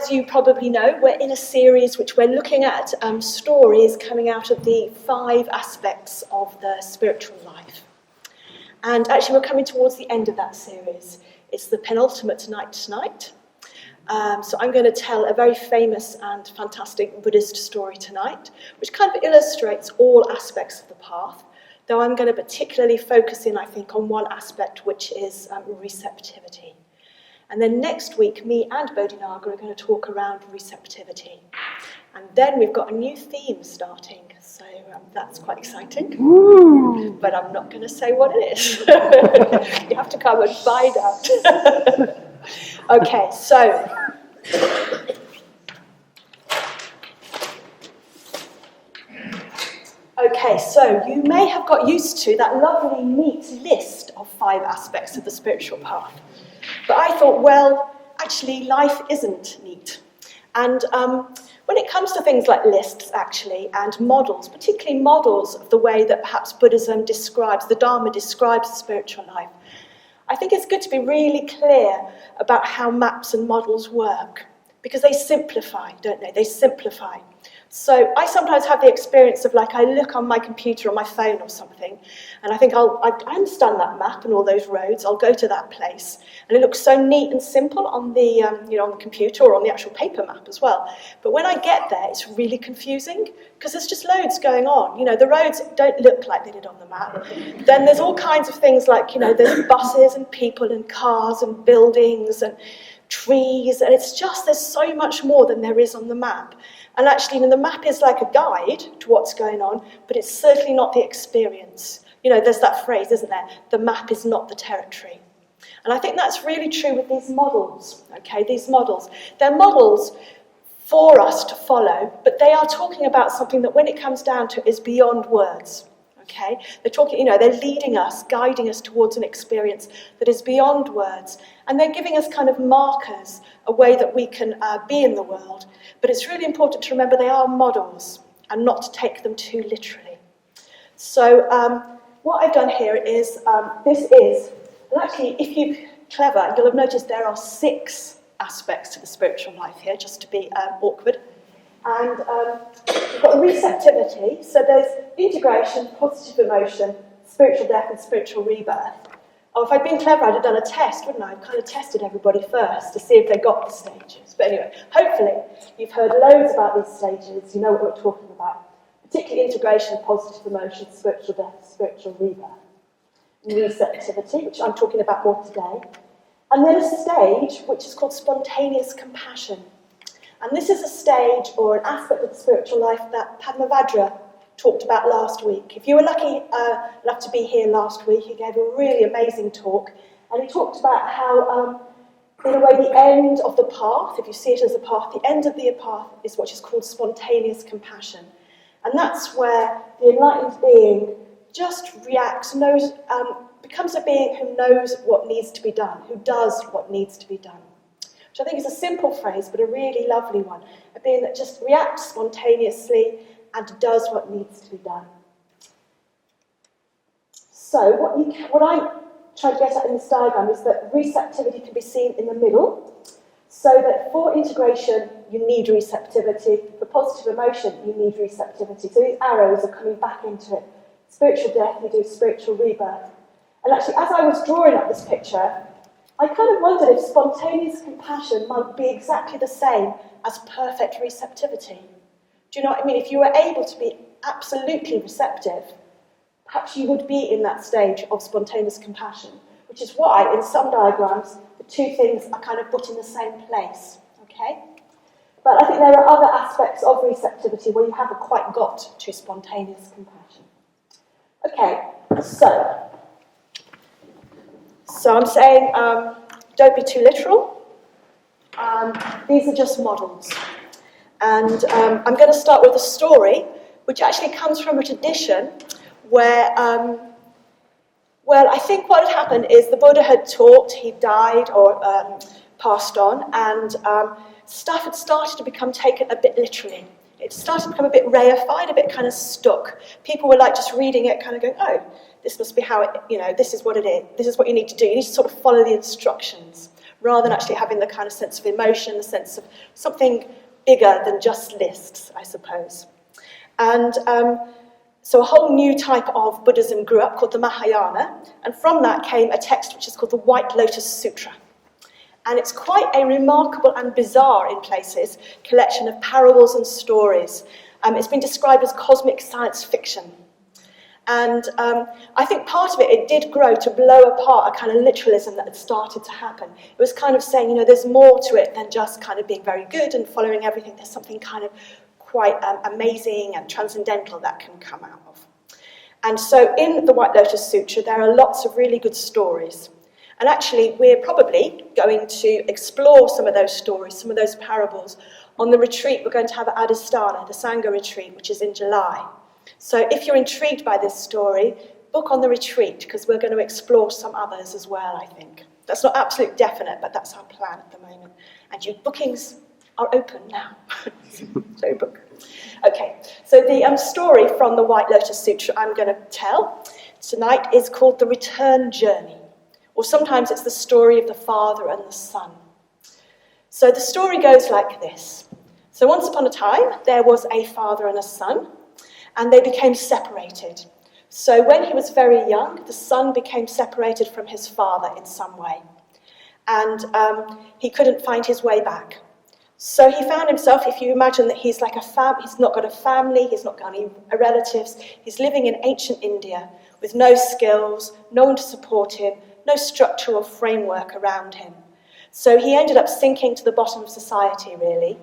As you probably know, we're in a series which we're looking at stories coming out of the 5 aspects of the spiritual life. And actually we're coming towards the end of that series. It's the penultimate tonight. So I'm going to tell a very famous and fantastic Buddhist story tonight, which kind of illustrates all aspects of the path, though I'm going to particularly focus in, I think, on one aspect, which is receptivity. And then next week, me and Bodhinaga are going to talk around receptivity. And then we've got a new theme starting, so that's quite exciting. Ooh. But I'm not going to say what it is. You have to come and find out. Okay, so... Okay, so you may have got used to that lovely, neat list of 5 aspects of the spiritual path. But I thought, well, actually, life isn't neat. And when it comes to things like lists, actually, and models, particularly models of the way that perhaps Buddhism describes, the Dharma describes the spiritual life, I think it's good to be really clear about how maps and models work, because they simplify, don't they? They simplify. So I sometimes have the experience of, like, I look on my computer or my phone or something, and I think, I understand that map and all those roads, I'll go to that place. And it looks so neat and simple on the, on the computer or on the actual paper map as well. But when I get there, it's really confusing, because there's just loads going on. You know, the roads don't look like they did on the map. Then there's all kinds of things like, there's buses and people and cars and buildings and trees, and it's just, there's so much more than there is on the map. And actually, the map is like a guide to what's going on, but it's certainly not the experience. There's that phrase, isn't there? The map is not the territory. And I think that's really true with these models, okay? These models. They're models for us to follow, but they are talking about something that when it comes down to is beyond words, okay? They're talking, they're leading us, guiding us towards an experience that is beyond words. And they're giving us kind of markers, a way that we can be in the world. But it's really important to remember they are models and not to take them too literally. So what I've done here is, and actually if you're clever, you'll have noticed there are 6 aspects to the spiritual life here, just to be awkward. And we've got receptivity, so there's integration, positive emotion, spiritual death and spiritual rebirth. Oh, if I'd been clever, I'd have done a test, wouldn't I? I'd kind of tested everybody first to see if they got the stages. But anyway, hopefully you've heard loads about these stages, you know what we're talking about, particularly integration, positive emotion, spiritual death, spiritual rebirth, and receptivity, which I'm talking about more today. And then a stage which is called spontaneous compassion. And this is a stage or an aspect of the spiritual life that Padmavajra talked about last week. If you were lucky enough to be here last week, he gave a really amazing talk, and he talked about how, in a way, the end of the path, if you see it as a path, the end of the path is what is called spontaneous compassion. And that's where the enlightened being just reacts, becomes a being who knows what needs to be done, who does what needs to be done. Which I think is a simple phrase, but a really lovely one. A being that just reacts spontaneously and does what needs to be done. So what I try to get at in this diagram is that receptivity can be seen in the middle, so that for integration you need receptivity, for positive emotion you need receptivity. So these arrows are coming back into it. Spiritual death, you do spiritual rebirth. And actually, as I was drawing up this picture, I kind of wondered if spontaneous compassion might be exactly the same as perfect receptivity. Do you know what I mean? If you were able to be absolutely receptive, perhaps you would be in that stage of spontaneous compassion, which is why, in some diagrams, the 2 things are kind of put in the same place, okay? But I think there are other aspects of receptivity where you haven't quite got to spontaneous compassion. Okay, so I'm saying, don't be too literal. These are just models. And I'm going to start with a story, which actually comes from a tradition where, I think what had happened is the Buddha had taught, he died or passed on, and stuff had started to become taken a bit literally. It started to become a bit reified, a bit kind of stuck. People were like just reading it, kind of going, oh, this must be how it, this is what it is. This is what you need to do. You need to sort of follow the instructions, rather than actually having the kind of sense of emotion, the sense of something bigger than just lists, I suppose. And so a whole new type of Buddhism grew up called the Mahayana, and from that came a text which is called the White Lotus Sutra. And it's quite a remarkable and bizarre, in places, collection of parables and stories. It's been described as cosmic science fiction. And I think part of it did grow to blow apart a kind of literalism that had started to happen. It was kind of saying, there's more to it than just kind of being very good and following everything. There's something kind of quite amazing and transcendental that can come out of. And so in the White Lotus Sutra, there are lots of really good stories. And actually, we're probably going to explore some of those stories, some of those parables, on the retreat we're going to have at Adhisthana, the Sangha retreat, which is in July. So if you're intrigued by this story, book on the retreat, because we're going to explore some others as well, I think. That's not absolute definite, but that's our plan at the moment. And your bookings are open now. So book. Okay, so the story from the White Lotus Sutra I'm going to tell tonight is called The Return Journey. Or sometimes it's the story of the father and the son. So the story goes like this. So once upon a time, there was a father and a son, and they became separated. So when he was very young, the son became separated from his father in some way. And he couldn't find his way back. So he found himself, if you imagine that he's like he's not got a family, he's not got any relatives, he's living in ancient India with no skills, no one to support him, no structure or framework around him. So he ended up sinking to the bottom of society, really,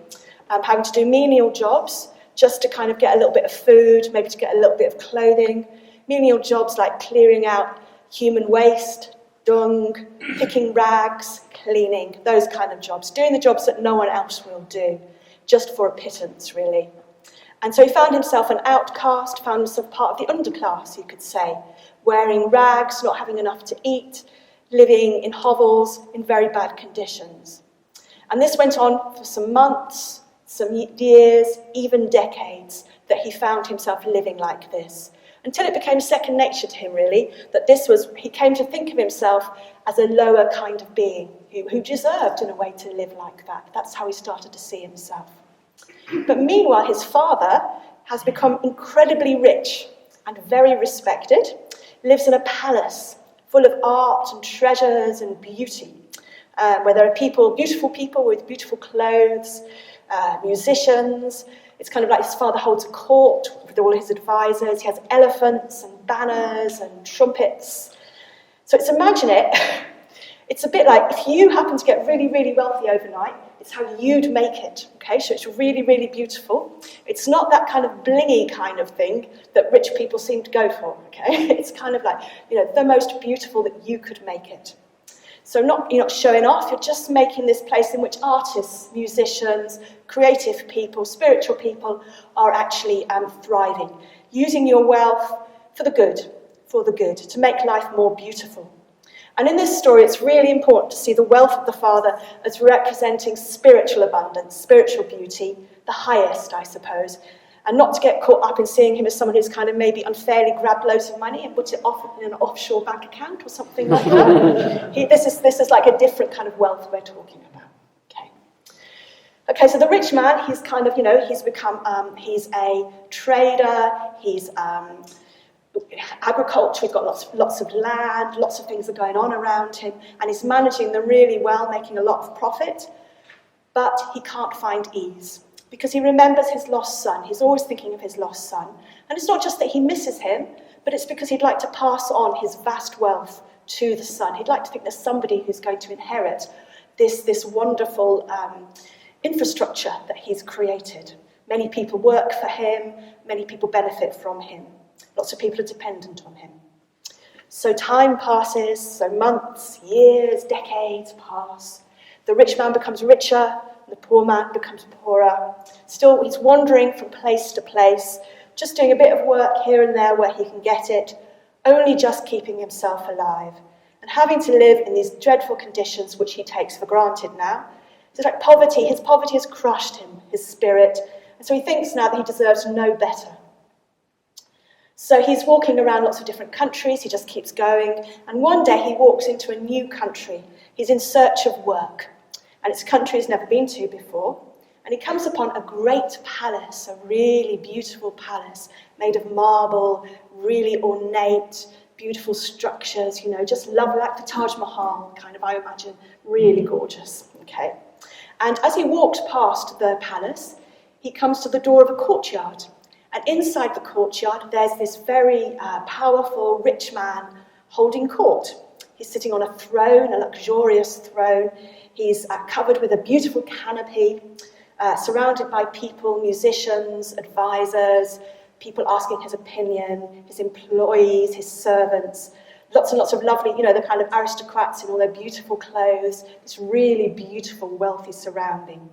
having to do menial jobs just to kind of get a little bit of food, maybe to get a little bit of clothing, menial jobs like clearing out human waste, dung, picking rags, cleaning, those kind of jobs, doing the jobs that no one else will do, just for a pittance, really. And so he found himself an outcast, found himself part of the underclass, you could say, wearing rags, not having enough to eat, living in hovels in very bad conditions. And this went on for some months, some years, even decades, that he found himself living like this, until it became second nature to him, really, that he came to think of himself as a lower kind of being, who deserved, in a way, to live like that. That's how he started to see himself. But meanwhile, his father has become incredibly rich and very respected, lives in a palace full of art and treasures and beauty, where there are beautiful people with beautiful clothes, musicians. It's kind of like his father holds a court with all his advisors. He has elephants and banners and trumpets. So imagine it. It's a bit like if you happen to get really, really wealthy overnight, it's how you'd make it, okay? So it's really, really beautiful. It's not that kind of blingy kind of thing that rich people seem to go for, okay? It's kind of like, the most beautiful that you could make it. So you're not showing off, you're just making this place in which artists, musicians, creative people, spiritual people are actually thriving, using your wealth for the good, to make life more beautiful. And in this story, it's really important to see the wealth of the father as representing spiritual abundance, spiritual beauty, the highest, I suppose, and not to get caught up in seeing him as someone who's kind of maybe unfairly grabbed loads of money and put it off in an offshore bank account or something like that. This is like a different kind of wealth we're talking about. Okay, so the rich man, he's kind of, he's become, he's a trader, he's agriculture, he's got lots of land, lots of things are going on around him, and he's managing them really well, making a lot of profit, but he can't find ease, because he remembers his lost son. He's always thinking of his lost son, and it's not just that he misses him, but it's because he'd like to pass on his vast wealth to the son. He'd like to think there's somebody who's going to inherit this wonderful infrastructure that he's created. Many people work for him, many people benefit from him. Lots of people are dependent on him. So time passes, so months, years, decades pass. The rich man becomes richer, the poor man becomes poorer. Still, he's wandering from place to place, just doing a bit of work here and there where he can get it, only just keeping himself alive, and having to live in these dreadful conditions which he takes for granted now. It's like poverty. His poverty has crushed him, his spirit, and so he thinks now that he deserves no better. So he's walking around lots of different countries, he just keeps going, and one day he walks into a new country. He's in search of work, and it's a country he's never been to before. And he comes upon a great palace, a really beautiful palace, made of marble, really ornate, beautiful structures, just lovely, like the Taj Mahal, kind of, I imagine, really gorgeous, okay? And as he walked past the palace, he comes to the door of a courtyard. And inside the courtyard, there's this very powerful, rich man holding court. He's sitting on a throne, a luxurious throne. He's covered with a beautiful canopy, surrounded by people, musicians, advisors, people asking his opinion, his employees, his servants, lots and lots of lovely, the kind of aristocrats in all their beautiful clothes, this really beautiful, wealthy surrounding.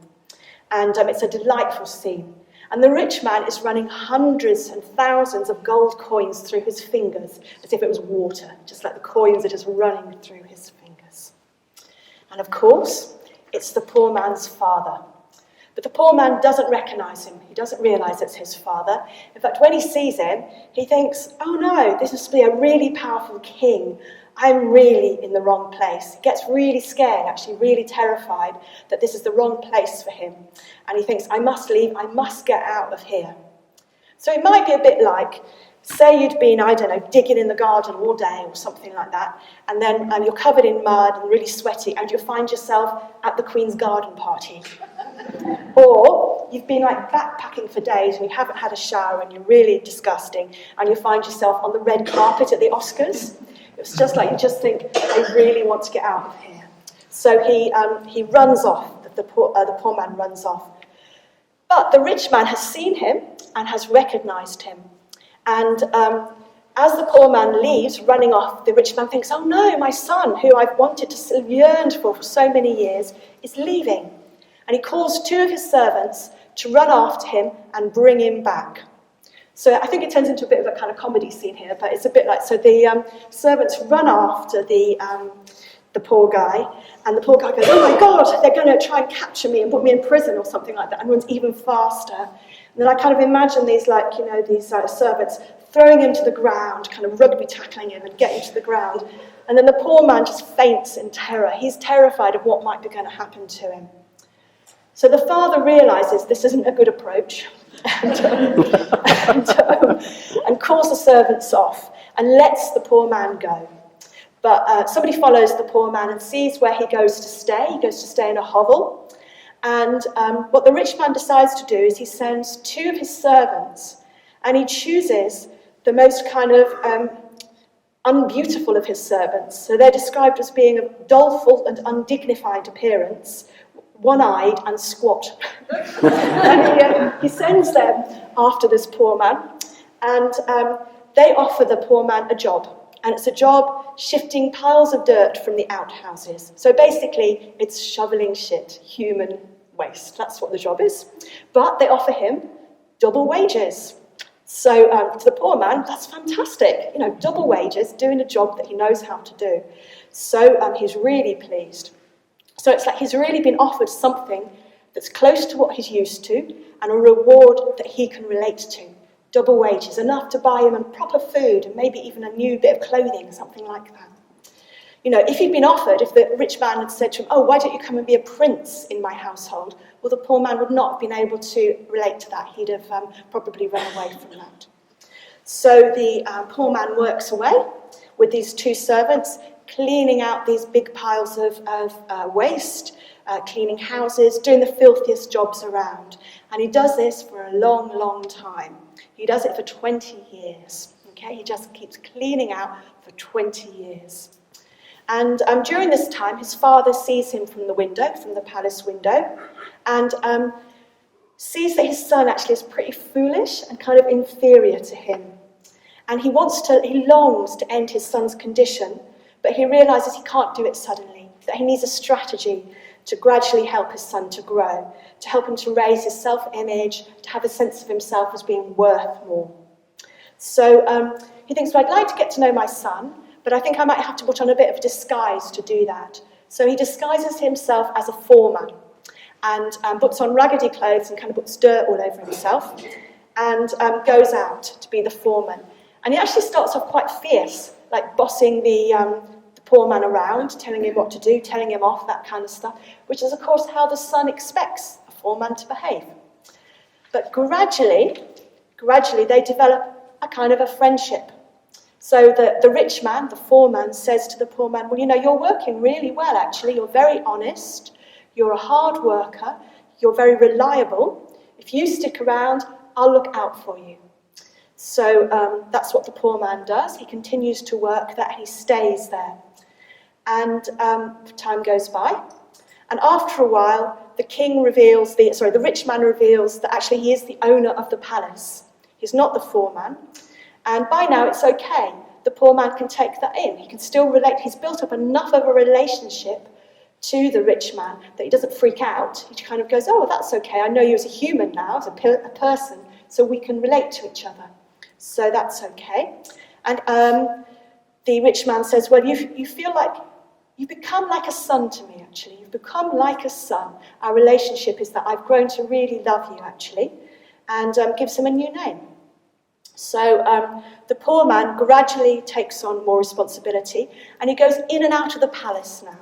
And it's a delightful scene. And the rich man is running hundreds and thousands of gold coins through his fingers, as if it was water, just like the coins are just running through his fingers. And of course, it's the poor man's father. But the poor man doesn't recognise him. He doesn't realise it's his father. In fact, when he sees him, he thinks, oh no, this must be a really powerful king. I'm really in the wrong place. He gets really scared, actually really terrified that this is the wrong place for him. And he thinks, I must leave, I must get out of here. So it might be a bit like, say you'd been, digging in the garden all day or something like that, and then you're covered in mud and really sweaty, and you find yourself at the Queen's garden party. Or you've been backpacking for days and you haven't had a shower and you're really disgusting, and you find yourself on the red carpet at the Oscars. It's just like you just think, I really want to get out of here. So he runs off, the poor man runs off. But the rich man has seen him and has recognised him. And as the poor man leaves, running off, the rich man thinks, oh no, my son, who I've wanted to, yearned for so many years, is leaving. And he calls two of his servants to run after him and bring him back. So I think it turns into a bit of a kind of comedy scene here, but it's a bit like, so the servants run after the poor guy, and the poor guy goes, oh my God, they're going to try and capture me and put me in prison or something like that, and runs even faster. And then I kind of imagine these servants throwing him to the ground, kind of rugby tackling him and getting to the ground. And then the poor man just faints in terror. He's terrified of what might be going to happen to him. So the father realises this isn't a good approach and calls the servants off and lets the poor man go. But somebody follows the poor man and sees where he goes to stay. He goes to stay in a hovel. And what the rich man decides to do is he sends two of his servants, and he chooses the most kind of unbeautiful of his servants. So they're described as being of doleful and undignified appearance, one-eyed and squat. And he sends them after this poor man, and they offer the poor man a job. And it's a job shifting piles of dirt from the outhouses. So basically, it's shoveling shit, human waste. That's what the job is. But they offer him double wages. So to the poor man, that's fantastic. Double wages, doing a job that he knows how to do. So he's really pleased. So it's like he's really been offered something that's close to what he's used to, and a reward that he can relate to. Double wages, enough to buy him proper food and maybe even a new bit of clothing, something like that. If he'd been offered, if the rich man had said to him, oh, why don't you come and be a prince in my household? Well, the poor man would not have been able to relate to that. He'd have probably run away from that. So the poor man works away with these two servants, cleaning out these big piles of waste, cleaning houses, doing the filthiest jobs around. And he does this for a long, long time. He does it for 20 years. Okay, he just keeps cleaning out for 20 years. And during this time, his father sees him from the window, from the palace window, and sees that his son actually is pretty foolish and kind of inferior to him. And he longs to end his son's condition, but he realises he can't do it suddenly, that he needs a strategy to gradually help his son to grow, to help him to raise his self-image, to have a sense of himself as being worth more. So he thinks, well, I'd like to get to know my son, but I think I might have to put on a bit of a disguise to do that. So he disguises himself as a foreman and puts on raggedy clothes and kind of puts dirt all over himself and goes out to be the foreman. And he actually starts off quite fierce, like bossing the poor man around, telling him what to do, telling him off, that kind of stuff, which is, of course, how the son expects a poor man to behave. But gradually, they develop a kind of a friendship. So the rich man, the foreman, says to the poor man, well, you're working really well, actually. You're very honest. You're a hard worker. You're very reliable. If you stick around, I'll look out for you. So that's what the poor man does. He continues to work there. He stays there. And time goes by. And after a while, the rich man reveals that actually he is the owner of the palace. He's not the foreman. And by now it's okay. The poor man can take that in. He can still relate. He's built up enough of a relationship to the rich man that he doesn't freak out. He kind of goes, oh, that's okay. I know you as a human now, as a person, so we can relate to each other. So that's okay. And the rich man says, well, you feel like you've become like a son to me, actually. You've become like a son. Our relationship is that I've grown to really love you, actually, and gives him a new name. So the poor man gradually takes on more responsibility, and he goes in and out of the palace now.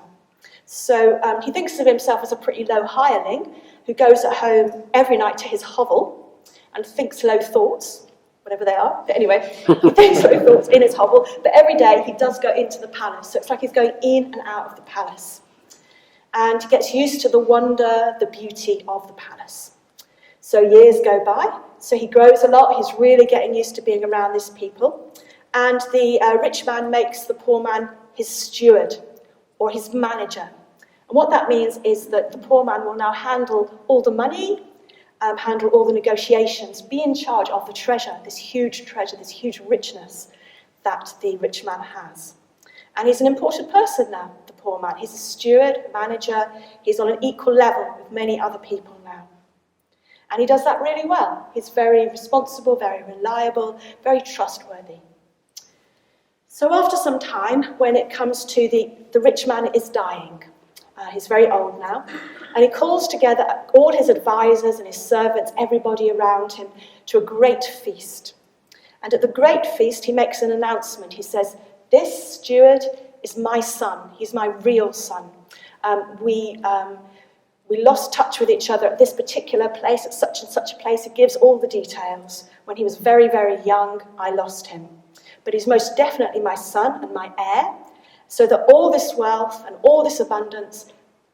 So he thinks of himself as a pretty low hireling who goes at home every night to his hovel and thinks low thoughts, whatever they are. But anyway, he thinks low thoughts in his hovel, but every day he does go into the palace. So it's like he's going in and out of the palace. And he gets used to the wonder, the beauty of the palace. So years go by. So he grows a lot. He's really getting used to being around these people. And the rich man makes the poor man his steward or his manager. And what that means is that the poor man will now handle all the money, handle all the negotiations, be in charge of the treasure, this huge richness that the rich man has. And he's an important person now, the poor man. He's a steward, manager. He's on an equal level with many other people now. And he does that really well. He's very responsible, very reliable, very trustworthy. So after some time, when it comes to the rich man is dying, he's very old now, and he calls together all his advisors and his servants, everybody around him, to a great feast. And at the great feast, he makes an announcement. He says, this steward is my son. He's my real son. We lost touch with each other at this particular place, at such and such a place. He gives all the details. When he was very, very young, I lost him. But he's most definitely my son and my heir, so that all this wealth and all this abundance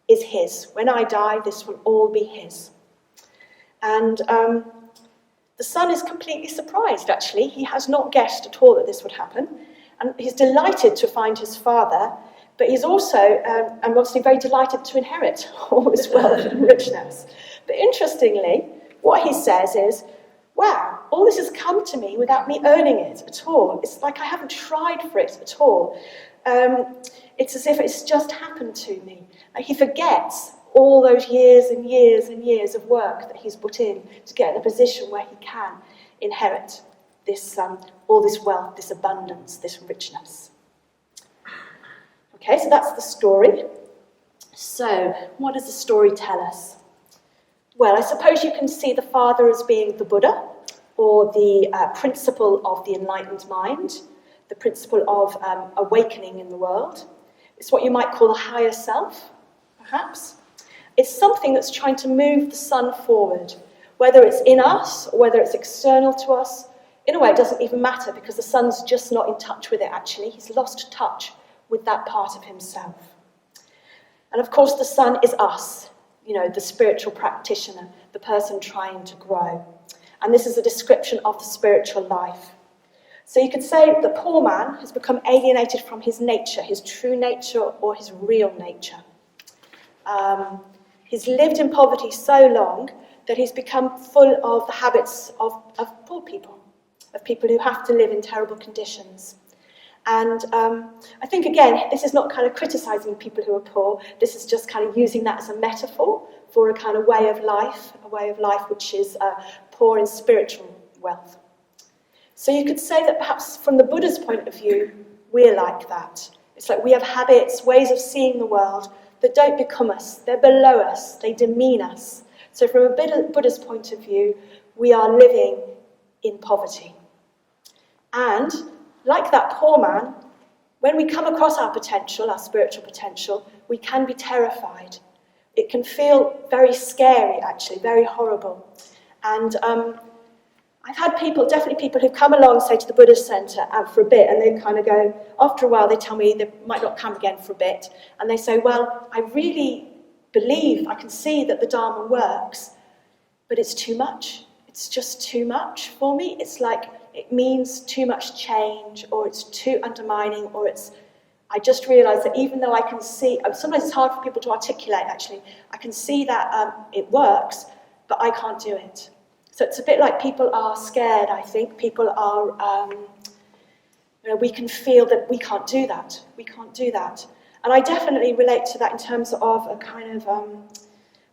is his. When I die, this will all be his. And the son is completely surprised, actually. He has not guessed at all that this would happen. And he's delighted to find his father, but he's also, obviously, very delighted to inherit all this wealth and richness. But interestingly, what he says is, wow, all this has come to me without me earning it at all. It's like I haven't tried for it at all. It's as if it's just happened to me. Like he forgets all those years and years and years of work that he's put in to get in a position where he can inherit this, all this wealth, this abundance, this richness. Okay, so that's the story. So, what does the story tell us? Well, I suppose you can see the father as being the Buddha, or the principle of the enlightened mind, the principle of awakening in the world. It's what you might call a higher self, perhaps. It's something that's trying to move the sun forward, whether it's in us or whether it's external to us. In a way, it doesn't even matter because the sun's just not in touch with it, actually. He's lost touch with that part of himself. And of course, the sun is us, the spiritual practitioner, the person trying to grow. And this is a description of the spiritual life. So you could say the poor man has become alienated from his nature, his true nature or his real nature. He's lived in poverty so long that he's become full of the habits of poor people, of people who have to live in terrible conditions. And I think, again, this is not kind of criticising people who are poor. This is just kind of using that as a metaphor for a kind of way of life which is poor in spiritual wealth. So you could say that perhaps from the Buddha's point of view, we're like that. It's like we have habits, ways of seeing the world that don't become us. They're below us. They demean us. So from a Buddha's point of view, we are living in poverty. And like that poor man, when we come across our potential, our spiritual potential, we can be terrified. It can feel very scary, actually, very horrible. And I've had definitely people who've come along, say, to the Buddhist Centre for a bit, and they kind of go, after a while, they tell me they might not come again for a bit, and they say, well, I really believe, I can see that the Dharma works, but it's too much. It's just too much for me. It's like it means too much change, or it's too undermining, or I just realise that even though I can see, sometimes it's hard for people to articulate, actually. I can see that it works, but I can't do it. So it's a bit like people are scared, I think. People are, we can feel that we can't do that. We can't do that. And I definitely relate to that in terms of a kind of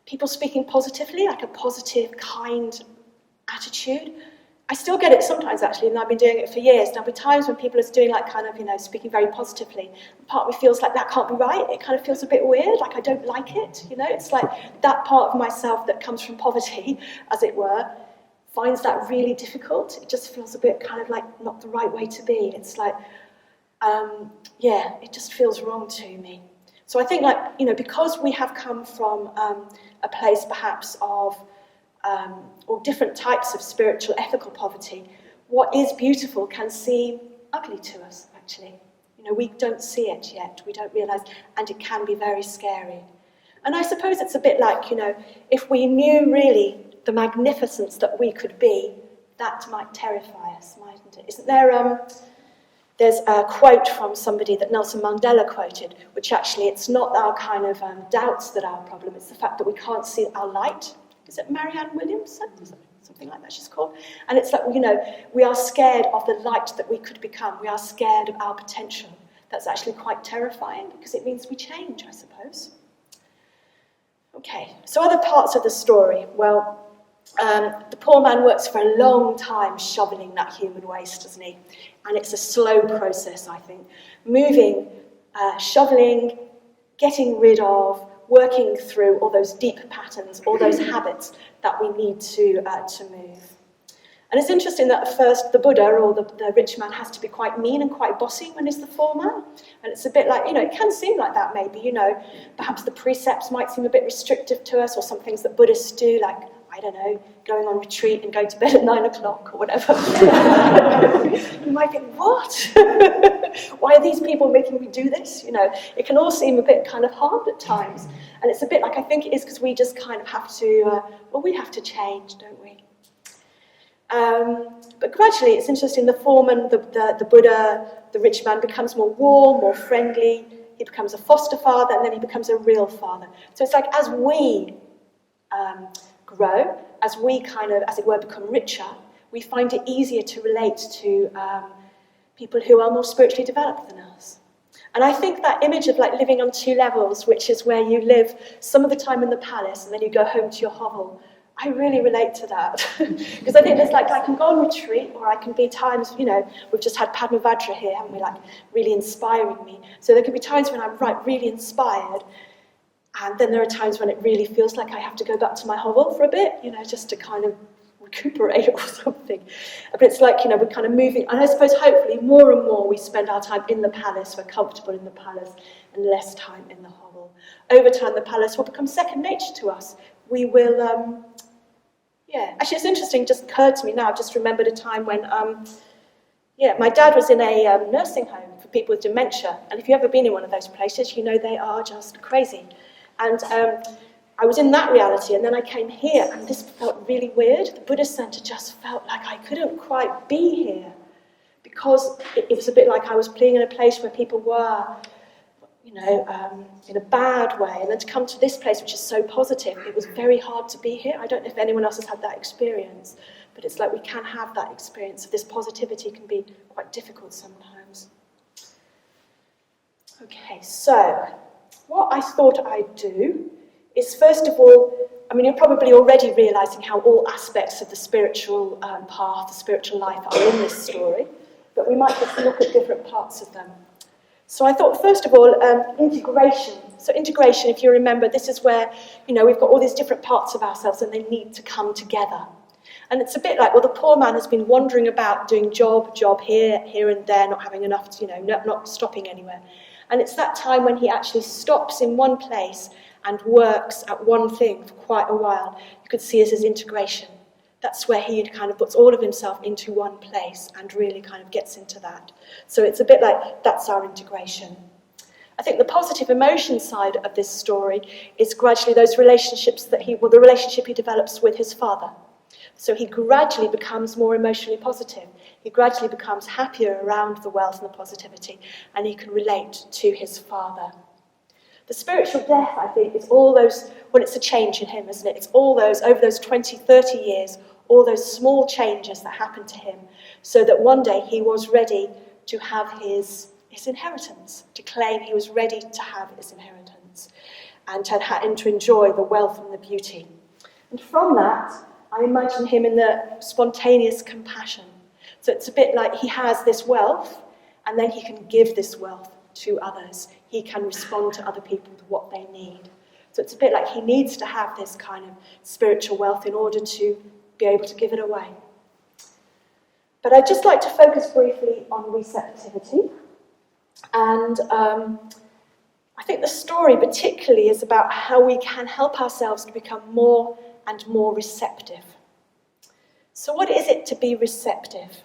people speaking positively, like a positive, kind attitude. I still get it sometimes, actually, and I've been doing it for years. There'll be times when people are doing like kind of, speaking very positively. Part of me feels like that can't be right. It kind of feels a bit weird, like I don't like it, It's like that part of myself that comes from poverty, as it were, finds that really difficult. It just feels a bit kind of like not the right way to be. It's like, it just feels wrong to me. So I think because we have come from a place perhaps of, or different types of spiritual ethical poverty, what is beautiful can seem ugly to us, actually. We don't see it yet, we don't realise, and it can be very scary. And I suppose it's a bit like, if we knew really the magnificence that we could be, that might terrify us, mightn't it? Isn't there, there's a quote from somebody that Nelson Mandela quoted, which actually it's not our kind of doubts that are our problem, it's the fact that we can't see our light. Is it Marianne Williamson? Something like that she's called. And it's like, we are scared of the light that we could become. We are scared of our potential. That's actually quite terrifying because it means we change, I suppose. Okay, so other parts of the story. Well, the poor man works for a long time shoveling that human waste, doesn't he? And it's a slow process, I think. Moving, shoveling, getting rid of, working through all those deep patterns, all those habits that we need to move. And it's interesting that at first the Buddha or the rich man has to be quite mean and quite bossy when he's the poor man. And it's a bit like, it can seem like that maybe, perhaps the precepts might seem a bit restrictive to us, or some things that Buddhists do, like, I don't know, going on retreat and going to bed at 9 o'clock or whatever. You might think, what? Why are these people making me do this? It can all seem a bit kind of hard at times. And it's a bit like, I think it is because we just kind of have to, we have to change, don't we? But gradually, it's interesting, the foreman, the Buddha, the rich man becomes more warm, more friendly. He becomes a foster father, and then he becomes a real father. So it's like as we grow, as we kind of, as it were, become richer, we find it easier to relate to people who are more spiritually developed than us. And I think that image of like living on two levels, which is where you live some of the time in the palace and then you go home to your hovel, I really relate to that. Because I think there's like, I can go on retreat, or I can be times, we've just had Padma Vajra here, haven't we, like really inspiring me. So there can be times when I'm really inspired, and then there are times when it really feels like I have to go back to my hovel for a bit, just to kind of recuperate or something. But it's like, we're kind of moving, and I suppose hopefully more and more we spend our time in the palace, we're comfortable in the palace, and less time in the hovel. Over time, the palace will become second nature to us. We will, actually it's interesting, just occurred to me now, I've just remembered a time when, my dad was in a nursing home for people with dementia, and if you've ever been in one of those places, they are just crazy. And I was in that reality, and then I came here, and this felt really weird. The Buddhist Centre just felt like I couldn't quite be here, because it was a bit like I was being in a place where people were, in a bad way, and then to come to this place, which is so positive, it was very hard to be here. I don't know if anyone else has had that experience, but it's like we can have that experience. This positivity can be quite difficult sometimes. Okay, so what I thought I'd do is, first of all, you're probably already realising how all aspects of the spiritual path, the spiritual life are in this story, but we might just look at different parts of them. So I thought, first of all, integration. So integration, if you remember, this is where, we've got all these different parts of ourselves and they need to come together. And it's a bit like, well, the poor man has been wandering about doing job here and there, not having enough, not stopping anywhere. And it's that time when he actually stops in one place and works at one thing for quite a while. You could see it as integration. That's where he kind of puts all of himself into one place and really kind of gets into that. So it's a bit like, that's our integration. I think the positive emotion side of this story is gradually those relationships the relationship he develops with his father. So he gradually becomes more emotionally positive. He gradually becomes happier around the wealth and the positivity, and he can relate to his father. The spiritual death, I think, is all those, well, it's a change in him, isn't it? It's all those, over those 20, 30 years, all those small changes that happened to him, so that one day he was ready to have his inheritance, to claim he was ready to have his inheritance, and to enjoy the wealth and the beauty. And from that, I imagine him in the spontaneous compassion. So it's a bit like he has this wealth, and then he can give this wealth to others. He can respond to other people with what they need. So it's a bit like he needs to have this kind of spiritual wealth in order to be able to give it away. But I'd just like to focus briefly on receptivity. And I think the story particularly is about how we can help ourselves to become more and more receptive. So what is it to be receptive?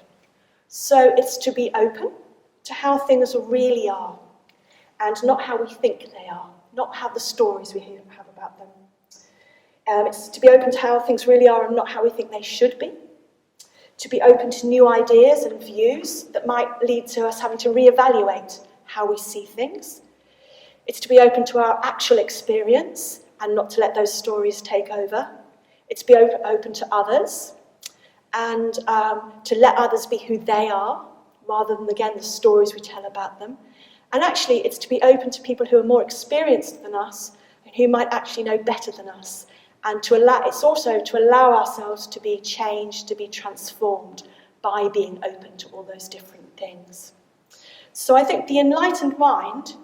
So it's to be open to how things really are, and not how we think they are, not how the stories we have about them. It's to be open to how things really are and not how we think they should be. To be open to new ideas and views that might lead to us having to reevaluate how we see things. It's to be open to our actual experience and not to let those stories take over. It's to be open to others and to let others be who they are rather than, again, the stories we tell about them. And actually, it's to be open to people who are more experienced than us and who might actually know better than us. And it's also to allow ourselves to be changed, to be transformed by being open to all those different things. So I think the enlightened mind,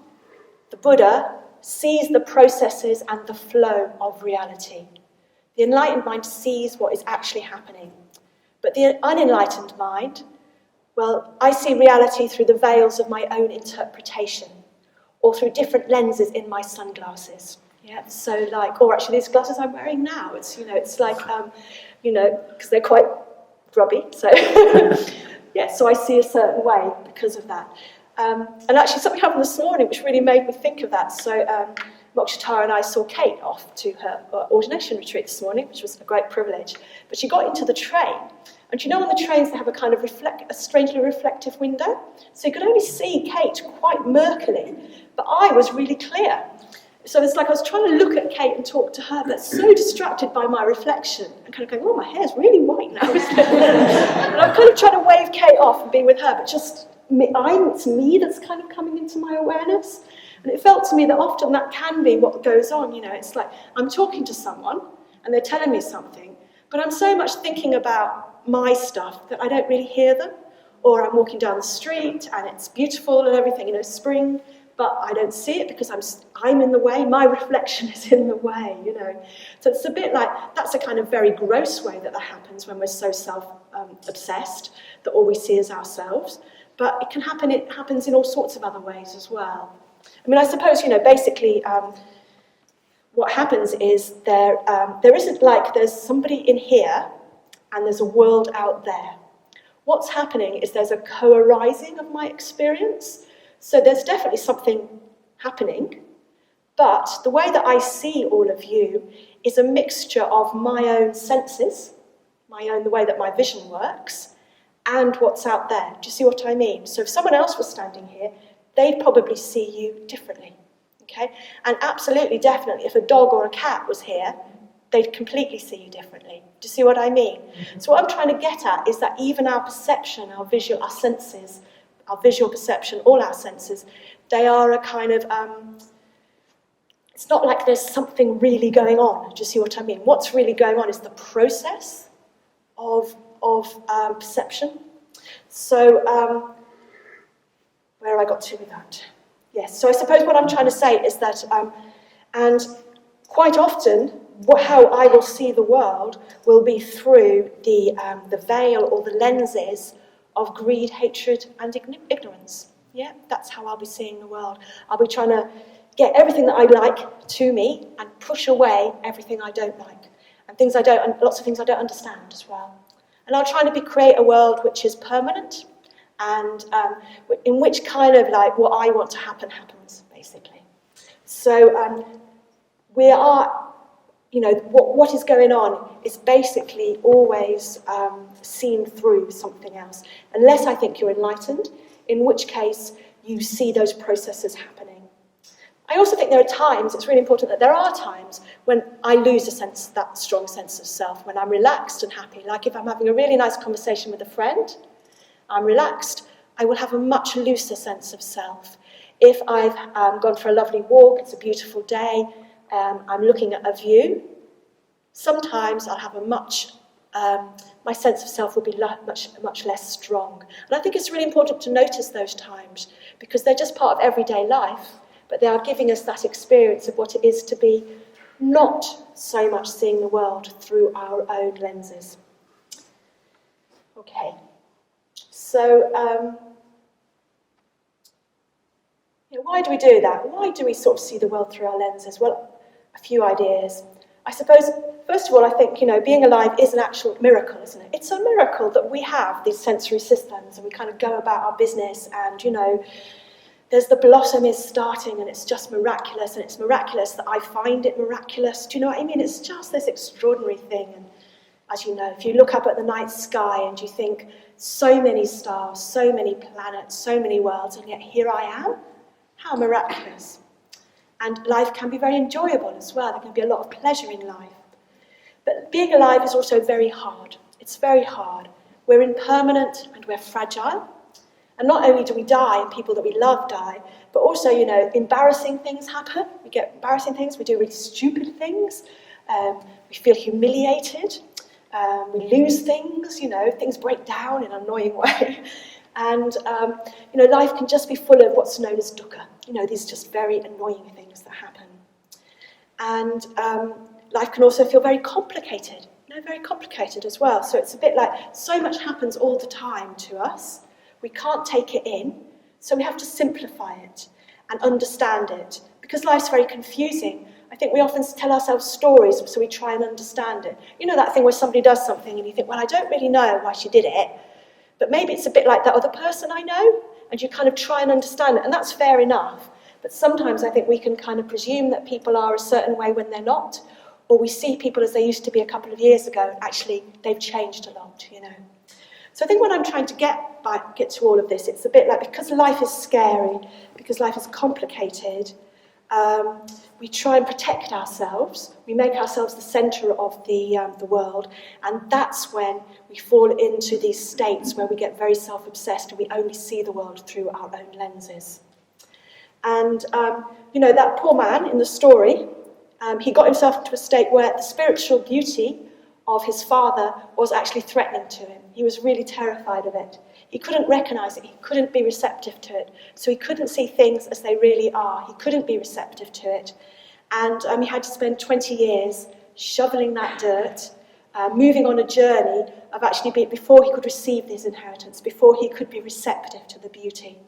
the Buddha, sees the processes and the flow of reality. The enlightened mind sees what is actually happening. But the unenlightened mind, well, I see reality through the veils of my own interpretation, or through different lenses in my sunglasses. Yeah, so or actually these glasses I'm wearing now, it's like, because they're quite grubby, so, so I see a certain way because of that. And actually something happened this morning which really made me think of that. So Mokshitara and I saw Kate off to her ordination retreat this morning, which was a great privilege. But she got into the train, and on the trains they have a kind of a strangely reflective window, so you could only see Kate quite murkily, but I was really clear. So it's like I was trying to look at Kate and talk to her, but so distracted by my reflection and kind of going, oh, my hair's really white now, isn't it? And I'm kind of trying to wave Kate off and be with her, but just it's me that's kind of coming into my awareness. And it felt to me that often that can be what goes on. It's like I'm talking to someone and they're telling me something, but I'm so much thinking about my stuff that I don't really hear them. Or I'm walking down the street and it's beautiful and everything, spring, but I don't see it because I'm in the way. My reflection is in the way, So it's a bit like, that's a kind of very gross way that happens when we're so self-obsessed that all we see is ourselves. But it can happen. It happens in all sorts of other ways as well. I mean, I suppose, basically what happens is there isn't like there's somebody in here and there's a world out there. What's happening is there's a co-arising of my experience. So there's definitely something happening, but the way that I see all of you is a mixture of my own senses, the way that my vision works, and what's out there. Do you see what I mean? So if someone else was standing here, they'd probably see you differently, okay? And absolutely, definitely, if a dog or a cat was here, they'd completely see you differently. Do you see what I mean? So what I'm trying to get at is that even our perception, our senses, our visual perception, all our senses, they are a kind of, it's not like there's something really going on. Do you see what I mean? What's really going on is the process of perception. So, where I got to with that? Yes, so I suppose what I'm trying to say is that, and quite often, how I will see the world will be through the veil or the lenses of greed, hatred, and ignorance. Yeah, that's how I'll be seeing the world. I'll be trying to get everything that I like to me and push away everything I don't like, and lots of things I don't understand as well. And I'll try to create a world which is permanent, and in which kind of like what I want to happen happens, basically. So we are. What is going on is basically always seen through something else. Unless I think you're enlightened, in which case you see those processes happening. I also think there are times, it's really important that there are times when I lose that strong sense of self, when I'm relaxed and happy. Like if I'm having a really nice conversation with a friend, I'm relaxed, I will have a much looser sense of self. If I've gone for a lovely walk, it's a beautiful day, I'm looking at a view, sometimes I'll have my sense of self will be much less strong. And I think it's really important to notice those times, because they're just part of everyday life, but they are giving us that experience of what it is to be not so much seeing the world through our own lenses. Okay, so why do we do that? Why do we sort of see the world through our lenses? Well, a few ideas. I suppose, first of all, I think, being alive is an actual miracle, isn't it? It's a miracle that we have these sensory systems and we kind of go about our business and, there's the blossom is starting and it's just miraculous, and it's miraculous that I find it miraculous. Do you know what I mean? It's just this extraordinary thing. And as you know, if you look up at the night sky and you think, so many stars, so many planets, so many worlds, and yet here I am, how miraculous. And life can be very enjoyable as well. There can be a lot of pleasure in life. But being alive is also very hard. It's very hard. We're impermanent and we're fragile. And not only do we die and people that we love die, but also, embarrassing things happen. We get embarrassing things. We do really stupid things. We feel humiliated. We lose things, things break down in an annoying way. And, life can just be full of what's known as dukkha. These just very annoying things that happen. And life can also feel very complicated. Very complicated as well. So it's a bit like so much happens all the time to us. We can't take it in, so we have to simplify it and understand it. Because life's very confusing, I think we often tell ourselves stories, so we try and understand it. That thing where somebody does something and you think, well, I don't really know why she did it, but maybe it's a bit like that other person I know, and you kind of try and understand it, and that's fair enough. But sometimes I think we can kind of presume that people are a certain way when they're not, or we see people as they used to be a couple of years ago, and actually they've changed a lot, So I think when I'm trying to get to all of this, it's a bit like, because life is scary, because life is complicated, we try and protect ourselves. We make ourselves the centre of the world, and that's when we fall into these states where we get very self-obsessed and we only see the world through our own lenses. And, that poor man in the story, he got himself into a state where the spiritual beauty of his father was actually threatening to him. He was really terrified of it. He couldn't recognise it. He couldn't be receptive to it. So he couldn't see things as they really are. He couldn't be receptive to it. And he had to spend 20 years shoveling that dirt, moving on a journey of before he could receive his inheritance, before he could be receptive to the beauty.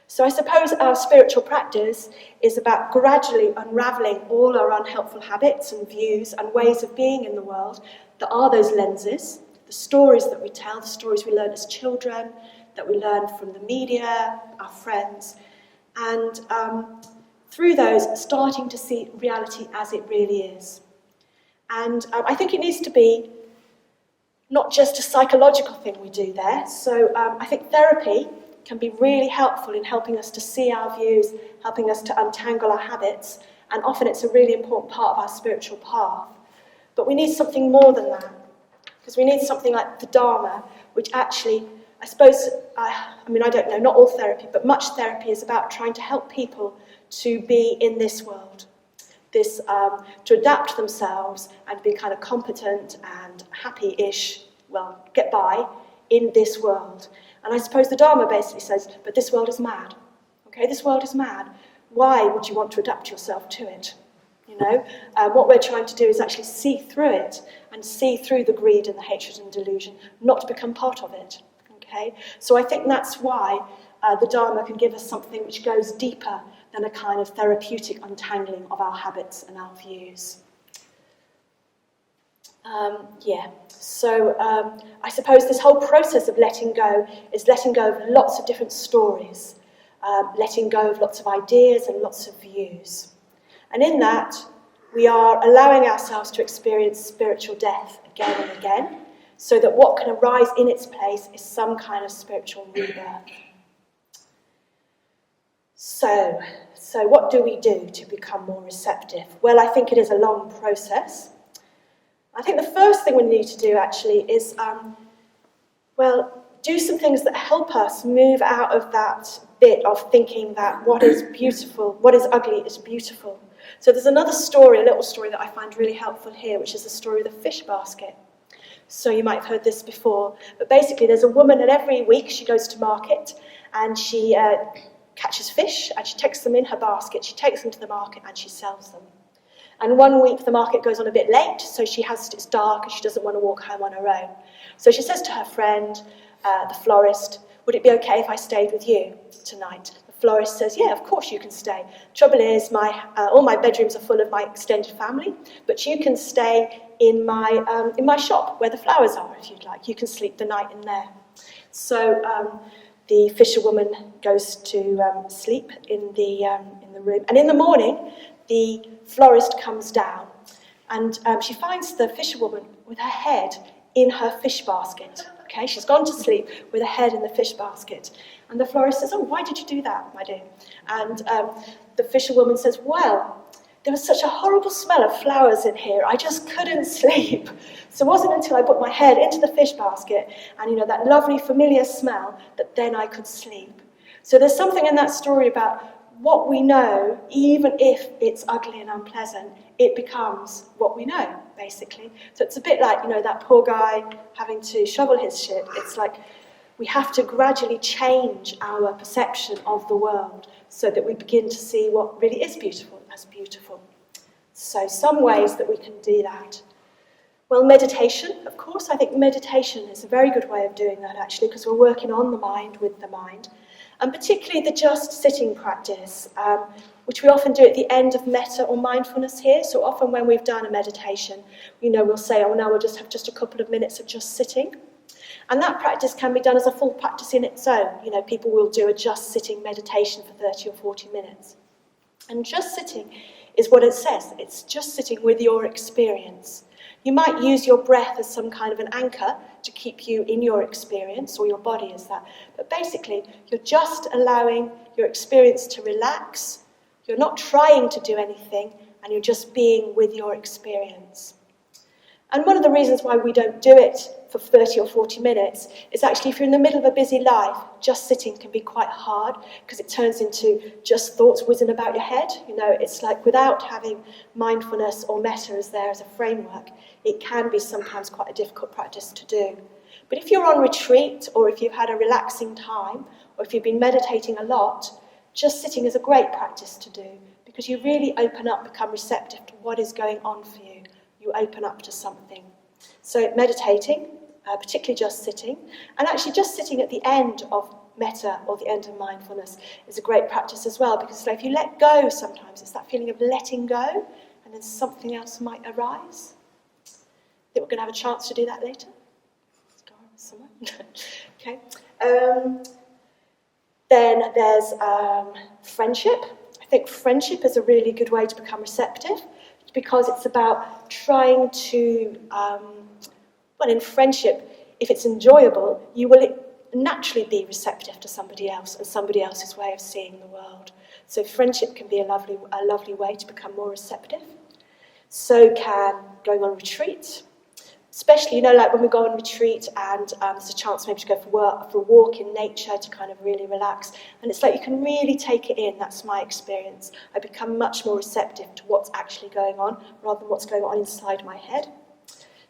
So I suppose our spiritual practice is about gradually unravelling all our unhelpful habits and views and ways of being in the world that are those lenses, the stories that we tell, the stories we learn as children, that we learn from the media, our friends, and through those, starting to see reality as it really is. And I think it needs to be not just a psychological thing we do there. So I think therapy can be really helpful in helping us to see our views, helping us to untangle our habits, and often it's a really important part of our spiritual path. But we need something more than that, because we need something like the Dharma, which actually, I suppose, I don't know, not all therapy, but much therapy is about trying to help people to be in this world, to adapt themselves and be kind of competent and happy-ish, get by in this world. And I suppose the Dharma basically says, but this world is mad. Okay, this world is mad. Why would you want to adapt yourself to it? What we're trying to do is actually see through it and see through the greed and the hatred and delusion, not to become part of it. Okay? So I think that's why the Dharma can give us something which goes deeper than a kind of therapeutic untangling of our habits and our views. So I suppose this whole process of letting go is letting go of lots of different stories, letting go of lots of ideas and lots of views. And in that, we are allowing ourselves to experience spiritual death again and again, so that what can arise in its place is some kind of spiritual rebirth. So what do we do to become more receptive? Well, I think it is a long process. I think the first thing we need to do actually is, do some things that help us move out of that bit of thinking that what is beautiful, what is ugly is beautiful. So there's another story, a little story that I find really helpful here, which is the story of the fish basket. So you might have heard this before, but basically there's a woman, and every week she goes to market and she catches fish and she takes them in her basket, she takes them to the market and she sells them. And one week the market goes on a bit late, so it's dark and she doesn't want to walk home on her own. So she says to her friend, the florist, would it be okay if I stayed with you tonight? The florist says, yeah, of course you can stay. Trouble is, all my bedrooms are full of my extended family, but you can stay in my shop where the flowers are, if you'd like. You can sleep the night in there. So the fisherwoman goes to sleep in the room, and in the morning, the florist comes down, and she finds the fisherwoman with her head in her fish basket. Okay, she's gone to sleep with her head in the fish basket. And the florist says, oh, why did you do that, my dear? And the fisherwoman says, well, there was such a horrible smell of flowers in here, I just couldn't sleep. So it wasn't until I put my head into the fish basket and, that lovely familiar smell that then I could sleep. So there's something in that story about what we know, even if it's ugly and unpleasant, it becomes what we know, basically. So it's a bit like, that poor guy having to shovel his shit. It's like we have to gradually change our perception of the world so that we begin to see what really is beautiful as beautiful. So some ways that we can do that. Well, meditation, of course. I think meditation is a very good way of doing that, actually, because we're working on the mind with the mind. And particularly the just sitting practice, which we often do at the end of metta or mindfulness here. So often when we've done a meditation, we'll say, oh, now we'll just have just a couple of minutes of just sitting. And that practice can be done as a full practice in its own. People will do a just sitting meditation for 30 or 40 minutes. And just sitting is what it says. It's just sitting with your experience. You might use your breath as some kind of an anchor to keep you in your experience, or your body as that. But basically, you're just allowing your experience to relax. You're not trying to do anything, and you're just being with your experience. And one of the reasons why we don't do it for 30 or 40 minutes is actually if you're in the middle of a busy life, just sitting can be quite hard because it turns into just thoughts whizzing about your head. It's like without having mindfulness or metta as there as a framework, it can be sometimes quite a difficult practice to do. But if you're on retreat, or if you've had a relaxing time, or if you've been meditating a lot, just sitting is a great practice to do because you really open up, become receptive to what is going on for you. You open up to something. So meditating, particularly just sitting, and actually just sitting at the end of metta or the end of mindfulness is a great practice as well, because if you let go sometimes, it's that feeling of letting go, and then something else might arise. I think we're going to have a chance to do that later. Let's go on somewhere. Okay. Then there's friendship. I think friendship is a really good way to become receptive, because it's about trying to, in friendship, if it's enjoyable, you will naturally be receptive to somebody else and somebody else's way of seeing the world. So friendship can be a lovely way to become more receptive. So can going on retreat, especially, like when we go on retreat and there's a chance maybe to go for a walk in nature to kind of really relax. And it's like you can really take it in. That's my experience. I become much more receptive to what's actually going on rather than what's going on inside my head.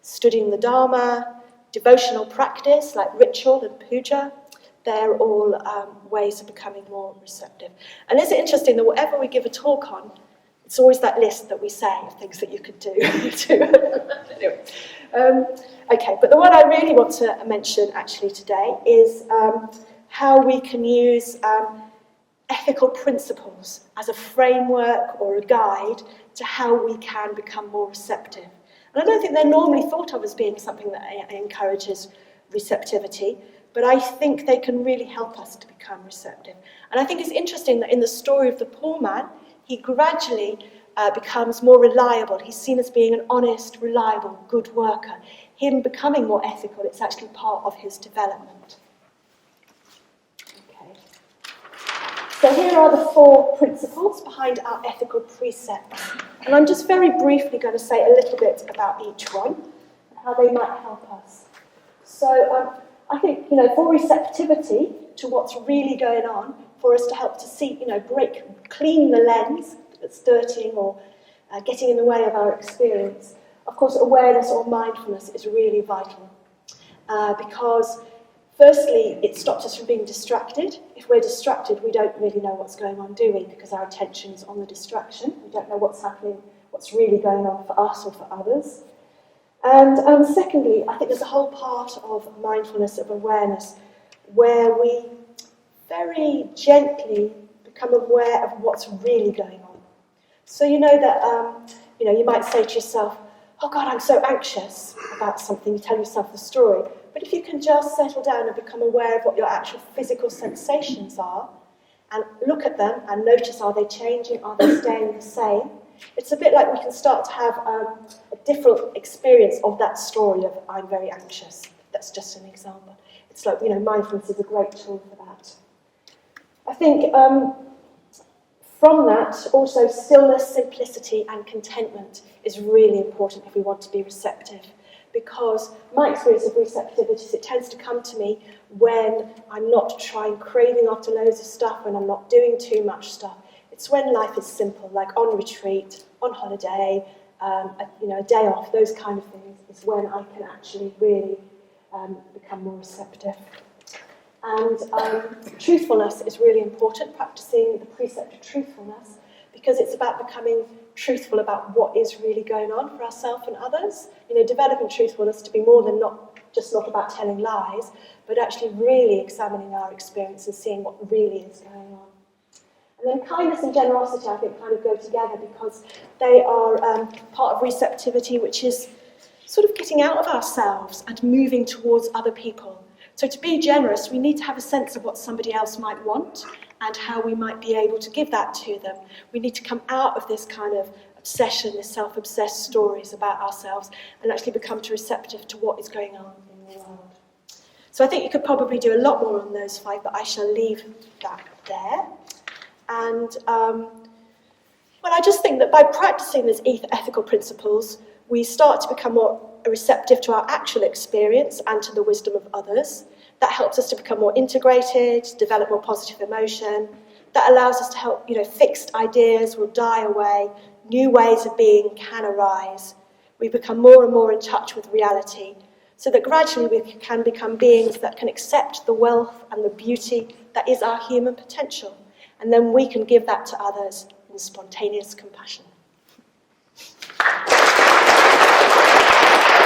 Studying the Dharma, devotional practice like ritual and puja, they're all ways of becoming more receptive. And isn't it interesting that whatever we give a talk on, It's always that list that we say of things that you could do. Anyway, okay, but the one I really want to mention actually today is how we can use ethical principles as a framework or a guide to how we can become more receptive. And I don't think they're normally thought of as being something that encourages receptivity, but I think they can really help us to become receptive. And I think it's interesting that in the story of the poor man, he gradually becomes more reliable. He's seen as being an honest, reliable, good worker. Him becoming more ethical, it's actually part of his development. So here are the 4 principles behind our ethical precepts. And I'm just very briefly going to say a little bit about each one and how they might help us. So I think, for receptivity to what's really going on, for us to help to see, clean the lens that's dirtying or getting in the way of our experience, of course, awareness or mindfulness is really vital. Because firstly, it stops us from being distracted. If we're distracted, we don't really know what's going on, do we? Because our attention's on the distraction. We don't know what's happening, what's really going on for us or for others. And secondly, I think there's a whole part of mindfulness of awareness where we very gently become aware of what's really going on. So you know that, you might say to yourself, oh God, I'm so anxious about something. You tell yourself the story. But if you can just settle down and become aware of what your actual physical sensations are, and look at them and notice, are they changing, are they staying the same? It's a bit like we can start to have a different experience of that story of I'm very anxious. That's just an example. It's like, mindfulness is a great tool for that. I think from that, also stillness, simplicity and contentment is really important if we want to be receptive. Because my experience of receptivity is it tends to come to me when I'm not craving after loads of stuff, when I'm not doing too much stuff. It's when life is simple, like on retreat, on holiday, a day off, those kind of things, is when I can actually really become more receptive. And truthfulness is really important, practicing the precept of truthfulness, because it's about becoming truthful about what is really going on for ourselves and others. Developing truthfulness to be more than not about telling lies, but actually really examining our experience and seeing what really is going on. And then kindness and generosity, I think, kind of go together because they are part of receptivity, which is sort of getting out of ourselves and moving towards other people. So to be generous, we need to have a sense of what somebody else might want and how we might be able to give that to them. We need to come out of this kind of obsession, this self-obsessed stories about ourselves, and actually become receptive to what is going on in the world. So I think you could probably do a lot more on those 5, but I shall leave that there. And, I just think that by practicing these ethical principles, we start to become more receptive to our actual experience and to the wisdom of others. That helps us to become more integrated, develop more positive emotion. That allows us to help, fixed ideas will die away, new ways of being can arise. We become more and more in touch with reality, so that gradually we can become beings that can accept the wealth and the beauty that is our human potential. And then we can give that to others in spontaneous compassion.